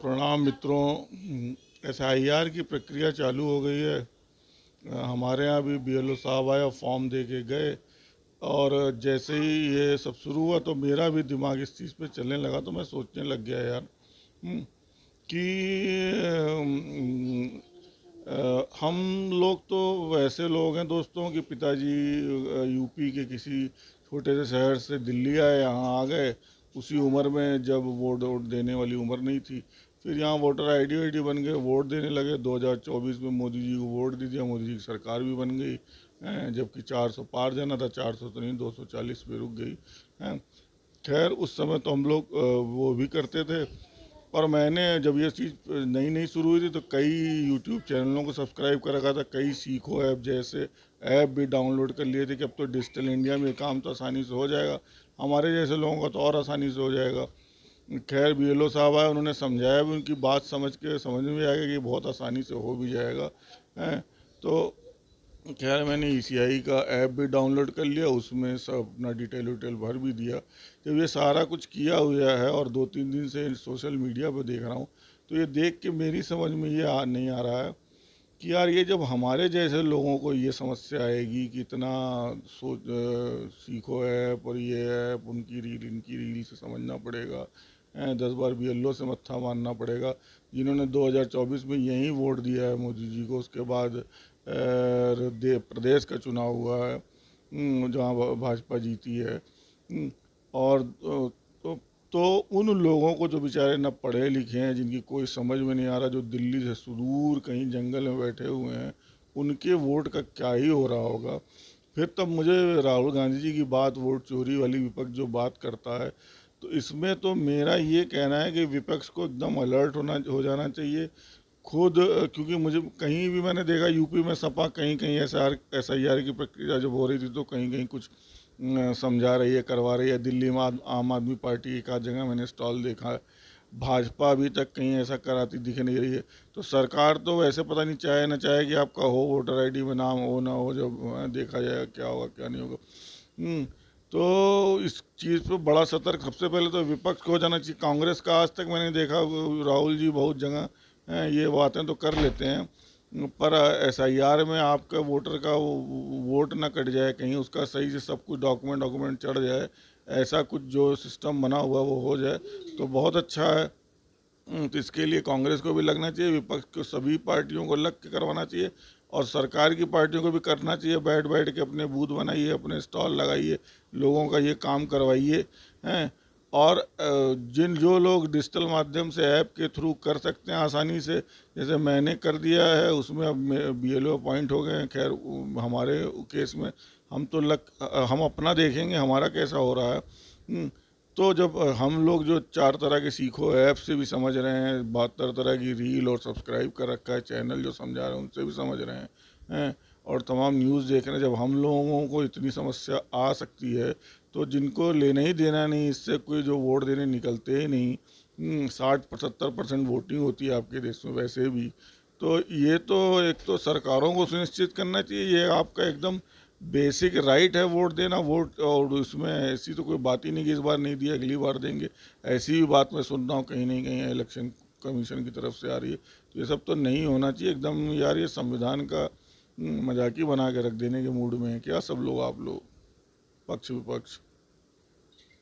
प्रणाम मित्रों। एसआईआर की प्रक्रिया चालू हो गई है। हमारे यहाँ भी बीएलओ साहब आए और फॉर्म दे के गए, और जैसे ही ये सब शुरू हुआ तो मेरा भी दिमाग इस चीज़ पे चलने लगा। तो मैं सोचने लग गया यार, कि हम लोग तो वैसे लोग हैं दोस्तों कि पिताजी यूपी के किसी छोटे से शहर से दिल्ली आए, यहाँ आ गए उसी उम्र में जब वोट वोट देने वाली उम्र नहीं थी। फिर यहाँ वोटर आईडी वाईडी बन गए, वोट देने लगे। 2024 में मोदी जी को वोट दे दिया, मोदी जी की सरकार भी बन गई। जबकि 400 पार जाना था, 400 तो नहीं 240 पे रुक गई। हैं, खैर उस समय तो हम लोग वो भी करते थे। और मैंने जब ये चीज़ नई नई शुरू हुई थी तो कई यूट्यूब चैनलों को सब्सक्राइब कर रखा था, कई सीखो ऐप जैसे ऐप भी डाउनलोड कर लिए थे कि अब तो डिजिटल इंडिया में काम तो आसानी से हो जाएगा, हमारे जैसे लोगों का तो और आसानी से हो जाएगा। खैर बीएलओ साहब आए, उन्होंने समझाया भी, उनकी बात समझ में भी आएगा कि बहुत आसानी से हो भी जाएगा। हैं, तो खैर मैंने ईसीआई का ऐप भी डाउनलोड कर लिया, उसमें सब अपना डिटेल विटेल भर भी दिया। जब ये सारा कुछ किया हुआ है और 2-3 दिन से सोशल मीडिया पर देख रहा हूँ, तो ये देख के मेरी समझ में ये नहीं आ रहा है कि यार ये जब हमारे जैसे लोगों को ये समस्या आएगी कि इतना सीखो ऐप और ये ऐप उनकी रील इनकी रील से समझना पड़ेगा, 10 बार बीएलओ से मत्था मारना पड़ेगा, जिन्होंने 2024 में यहीं वोट दिया है मोदी जी को। उसके बाद प्रदेश का चुनाव हुआ है, जहाँ भाजपा जीती है। और तो उन लोगों को जो बेचारे न पढ़े लिखे हैं, जिनकी कोई समझ में नहीं आ रहा, जो दिल्ली से सुदूर कहीं जंगल में बैठे हुए हैं, उनके वोट का क्या ही हो रहा होगा। फिर तब मुझे राहुल गांधी जी की बात, वोट चोरी वाली विपक्ष जो बात करता है, तो इसमें तो मेरा ये कहना है कि विपक्ष को एकदम अलर्ट हो जाना चाहिए खुद। क्योंकि मुझे कहीं भी मैंने देखा यूपी में सपा कहीं कहीं एसआईआर की प्रक्रिया जब हो रही थी तो कहीं कहीं कुछ समझा रही है, करवा रही है। दिल्ली में आम आदमी पार्टी एक आध जगह मैंने स्टॉल देखा है। भाजपा अभी तक कहीं ऐसा कराती दिख नहीं रही है। तो सरकार तो वैसे पता नहीं चाहे ना चाहे कि आपका हो वोटर आईडी में नाम हो ना हो, जब देखा जाएगा क्या होगा क्या नहीं होगा। तो इस चीज़ पे बड़ा सतर्क सबसे पहले तो विपक्ष को हो जाना चाहिए। कांग्रेस का आज तक मैंने देखा, राहुल जी बहुत जगह ये बातें तो कर लेते हैं, पर एसआईआर में आपका वोटर का वोट ना कट जाए, कहीं उसका सही से सब कुछ डॉक्यूमेंट चढ़ जाए, ऐसा कुछ जो सिस्टम बना हुआ वो हो जाए तो बहुत अच्छा है। तो इसके लिए कांग्रेस को भी लगना चाहिए, विपक्ष को सभी पार्टियों को लग के करवाना चाहिए, और सरकार की पार्टियों को भी करना चाहिए। बैठ बैठ के अपने बूथ बनाइए, अपने स्टॉल लगाइए, लोगों का ये काम करवाइए। हैं, और जो लोग डिजिटल माध्यम से ऐप के थ्रू कर सकते हैं आसानी से, जैसे मैंने कर दिया है, उसमें अब बीएलओ अपॉइंट हो गए हैं। खैर हमारे केस में हम अपना देखेंगे हमारा कैसा हो रहा है। तो जब हम लोग जो 4 तरह के सीखो ऐप से भी समझ रहे हैं, 72 तरह की रील और सब्सक्राइब कर रखा है चैनल जो समझा रहे हैं उनसे भी समझ रहे हैं, और तमाम न्यूज़ देख रहे हैं, जब हम लोगों को इतनी समस्या आ सकती है तो जिनको लेना ही देना नहीं इससे, कोई जो वोट देने निकलते ही नहीं, 60-70% वोटिंग होती है आपके देश में वैसे भी। तो ये तो एक तो सरकारों को सुनिश्चित करना चाहिए, ये आपका एकदम बेसिक राइट है वोट देना। वोट, और उसमें ऐसी तो कोई बात ही नहीं कि इस बार नहीं दिया अगली बार देंगे, ऐसी भी बात मैं सुन रहा हूँ कहीं नहीं कहीं इलेक्शन कमीशन की तरफ से आ रही है। तो ये सब तो नहीं होना चाहिए एकदम यार, ये संविधान का मजाक ही बना के रख देने के मूड में है क्या सब लोग, आप लोग पक्ष विपक्ष।